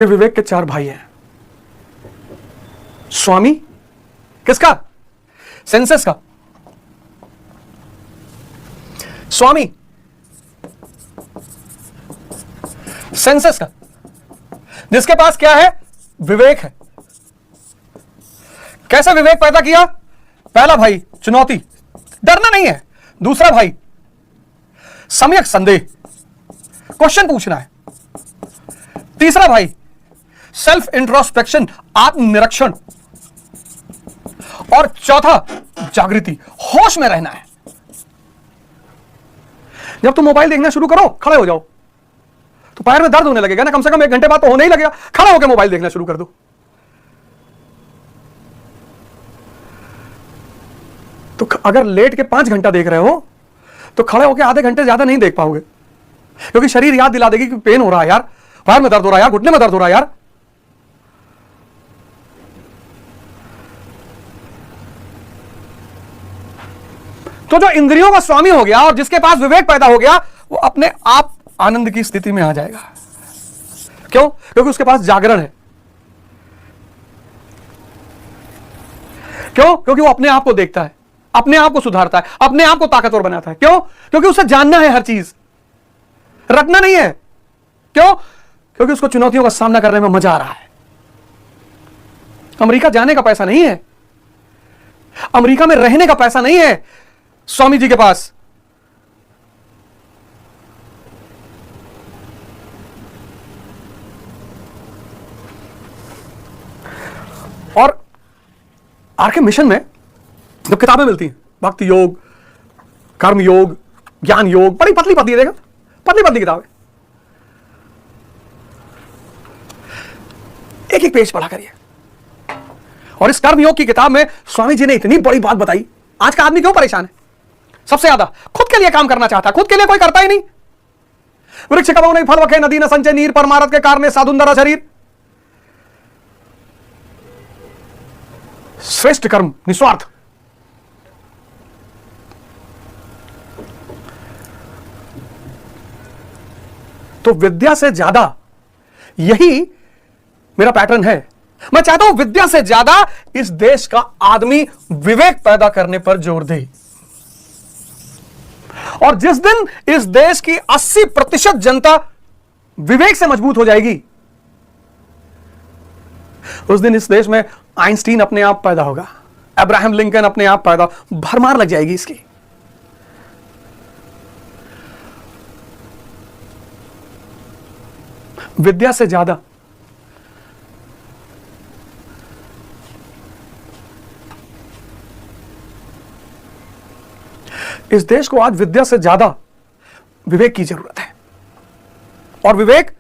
विवेक के 4 भाई हैं। स्वामी किसका? सेंसस का। स्वामी सेंसस का, जिसके पास क्या है? विवेक है। कैसा विवेक पैदा किया? पहला भाई चुनौती, डरना नहीं है। दूसरा भाई सम्यक संदेह, क्वेश्चन पूछना है। तीसरा भाई सेल्फ इंट्रोस्पेक्शन, आत्मनिरीक्षण। और चौथा जागृति, होश में रहना है। जब तुम मोबाइल देखना शुरू करो, खड़े हो जाओ, तो पैर में दर्द होने लगेगा ना, कम से कम 1 घंटे बाद तो होने ही लगेगा। खड़ा होकर मोबाइल देखना शुरू कर दो। तो अगर लेट के 5 घंटा देख रहे हो तो खड़े होकर आधे घंटे ज्यादा नहीं देख पाओगे, क्योंकि शरीर याद दिला देगी कि पेन हो रहा है यार, पैर में दर्द हो रहा है यार, घुटने में दर्द हो रहा है यार। तो जो इंद्रियों का स्वामी हो गया और जिसके पास विवेक पैदा हो गया, वो अपने आप आनंद की स्थिति में आ जाएगा। क्यों? क्योंकि उसके पास जागरण है। क्यों? क्योंकि वो अपने आप को देखता है, अपने आप को सुधारता है, अपने आप को ताकतवर बनाता है। क्यों? क्योंकि उसे जानना है हर चीज, रटना नहीं है। क्यों? क्योंकि उसको चुनौतियों का सामना करने में मजा आ रहा है। अमेरिका जाने का पैसा नहीं है, अमेरिका में रहने का पैसा नहीं है स्वामी जी के पास। और आरके मिशन में जब किताबें मिलती हैं, भक्ति योग, कर्म योग, ज्ञान योग, बड़ी पतली पतली देगा, पतली पतली किताबें, एक एक पेज पढ़ा करिए। और इस कर्म योग की किताब में स्वामी जी ने इतनी बड़ी बात बताई। आज का आदमी क्यों परेशान है? सबसे ज्यादा खुद के लिए काम करना चाहता है, खुद के लिए कोई करता ही नहीं। वृक्ष कबहु नहीं फल वखे, नदी न संचय नीर, परमारथ के कारणे साधुंदरा शरीर। श्रेष्ठ कर्म निस्वार्थ। तो विद्या से ज्यादा, यही मेरा पैटर्न है। मैं चाहता हूं विद्या से ज्यादा इस देश का आदमी विवेक पैदा करने पर जोर दे। और जिस दिन इस देश की 80% जनता विवेक से मजबूत हो जाएगी, उस दिन इस देश में आइंस्टीन अपने आप पैदा होगा, अब्राहम लिंकन अपने आप पैदा, भरमार लग जाएगी इसकी। विद्या से ज्यादा इस देश को आज विद्या से ज्यादा विवेक की जरूरत है। और विवेक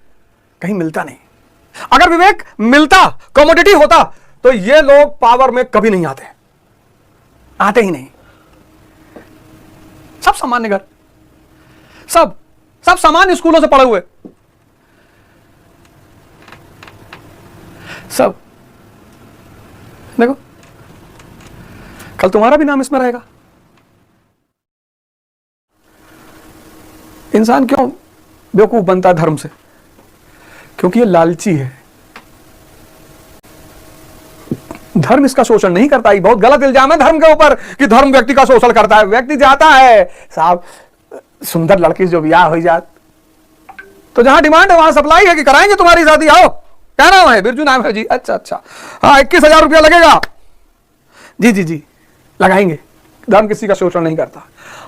कहीं मिलता नहीं। अगर विवेक मिलता, कमोडिटी होता, तो ये लोग पावर में कभी नहीं आते, आते ही नहीं। सब सामान्य घर, सब सामान्य स्कूलों से पढ़े हुए, सब। देखो, कल तुम्हारा भी नाम इसमें रहेगा। इंसान क्यों बेवकूफ बनता है धर्म से? क्योंकि ये लालची है। धर्म इसका शोषण नहीं करता। ही बहुत गलत इल्जाम है धर्म के ऊपर कि धर्म व्यक्ति का शोषण करता है। व्यक्ति चाहता है साहब सुंदर लड़की जो ब्याह हो जात, तो जहां डिमांड है वहां सप्लाई है कि कराएंगे तुम्हारी शादी, आओ। क्या नाम है? बिरजू नाम है जी। अच्छा, हाँ 21,000 रुपया लगेगा जी जी जी, लगाएंगे। धर्म किसी का शोषण नहीं करता।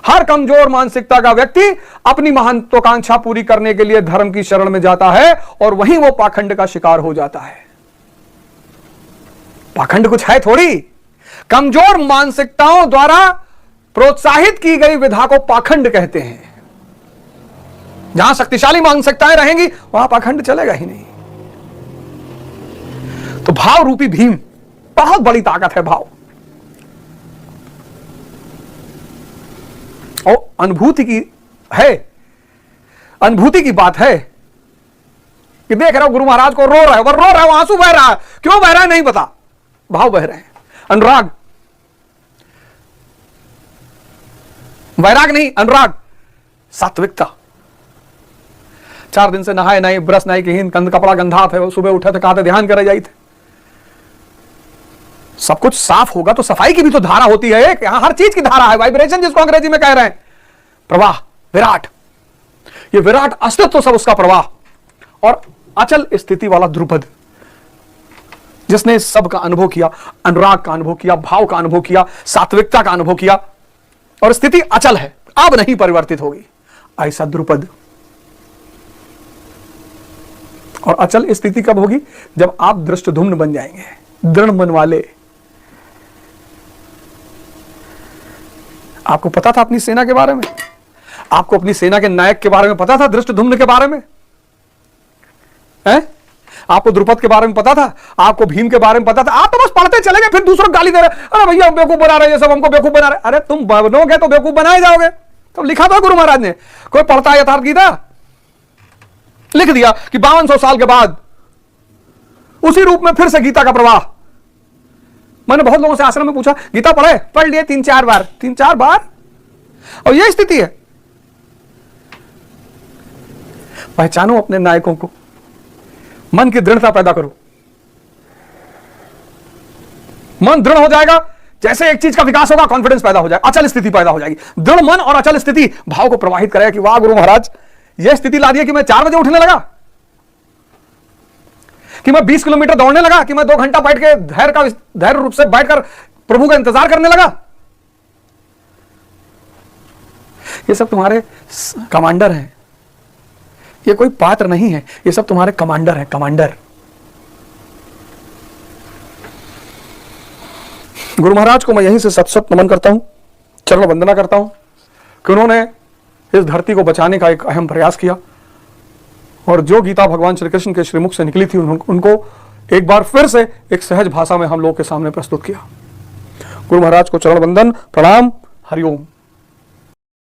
हर कमजोर मानसिकता का व्यक्ति अपनी महत्वाकांक्षा पूरी करने के लिए धर्म की शरण में जाता है और वहीं वो पाखंड का शिकार हो जाता है। पाखंड कुछ है थोड़ी। कमजोर मानसिकताओं द्वारा प्रोत्साहित की गई विधा को पाखंड कहते हैं। जहां शक्तिशाली मानसिकताएं रहेंगी वहां पाखंड चलेगा ही नहीं। तो भाव रूपी भीम, बहुत बड़ी ताकत है भाव। और अनुभूति की है, अनुभूति की बात है कि देख रहा हूं गुरु महाराज को रो रहा है, वो रो रहा है, वो आंसू बह रहा है। क्यों बह रहा है नहीं पता, भाव बह रहे हैं। अनुराग, वैराग नहीं, अनुराग, सात्विकता। 4 दिन से नहाए नहीं, ब्रश नहीं कहीं, कपड़ा गंधा थे, सुबह उठे थे, कहा थे ध्यान करे जाई थे। सब कुछ साफ होगा तो सफाई की भी तो धारा होती है एक, यहां हर चीज की धारा है, वाइब्रेशन जिसको अंग्रेजी में कह रहे हैं, प्रवाह, विराट। ये विराट अस्तित्व सब उसका प्रवाह, और अचल स्थिति वाला द्रुपद जिसने सब का अनुभव किया, अनुराग का अनुभव किया, भाव का अनुभव किया, सात्विकता का अनुभव किया, और स्थिति अचल है, अब नहीं परिवर्तित होगी, ऐसा द्रुपद। और अचल स्थिति कब होगी? जब आप दृष्टधुम्न बन जाएंगे, दृढ़ मन वाले। आपको पता था अपनी सेना के बारे में? आपको अपनी सेना के नायक के बारे में पता था? दृष्टधुम्न के बारे में है? आपको द्रुपद के बारे में पता था? आपको भीम के बारे में पता था? आप तो बस पढ़ते चले गए, फिर दूसरों को गाली दे रहे, अरे भैया बेवकूफ बना रहे, ये सब हमको बेवकूफ बना रहे। अरे तुम बनोगे तो बेवकूफ बनाए जाओगे। तो लिखा था गुरु महाराज ने, कोई पढ़ता है यथार्थ गीता, लिख दिया कि 5200 साल के बाद उसी रूप में फिर से गीता का प्रवाह। मैंने बहुत लोगों से आश्रम में पूछा, गीता पढ़ लिए 3-4 बार, 3-4 बार, और यह स्थिति है। पहचानो अपने नायकों को, मन की दृढ़ता पैदा करो, मन दृढ़ हो जाएगा, जैसे एक चीज का विकास होगा कॉन्फिडेंस पैदा हो जाएगा, अचल स्थिति पैदा हो जाएगी। दृढ़ मन और अचल स्थिति भाव को प्रवाहित करेगा कि वाह गुरु महाराज, यह स्थिति ला दी कि मैं 4 बजे उठने लगा, कि मैं 20 किलोमीटर दौड़ने लगा, कि मैं 2 घंटा बैठ के धैर्य रूप से बैठकर प्रभु का इंतजार करने लगा। ये सब तुम्हारे कमांडर हैं, ये कोई पात्र नहीं है, ये सब तुम्हारे कमांडर हैं, कमांडर। गुरु महाराज को मैं यहीं से सत नमन करता हूं, चरण वंदना करता हूं कि उन्होंने इस धरती को बचाने का एक अहम प्रयास किया, और जो गीता भगवान श्री कृष्ण के श्रीमुख से निकली थी उनको एक बार फिर से एक सहज भाषा में हम लोग के सामने प्रस्तुत किया। गुरु महाराज को चरण वंदन, प्रणाम, हरिओम।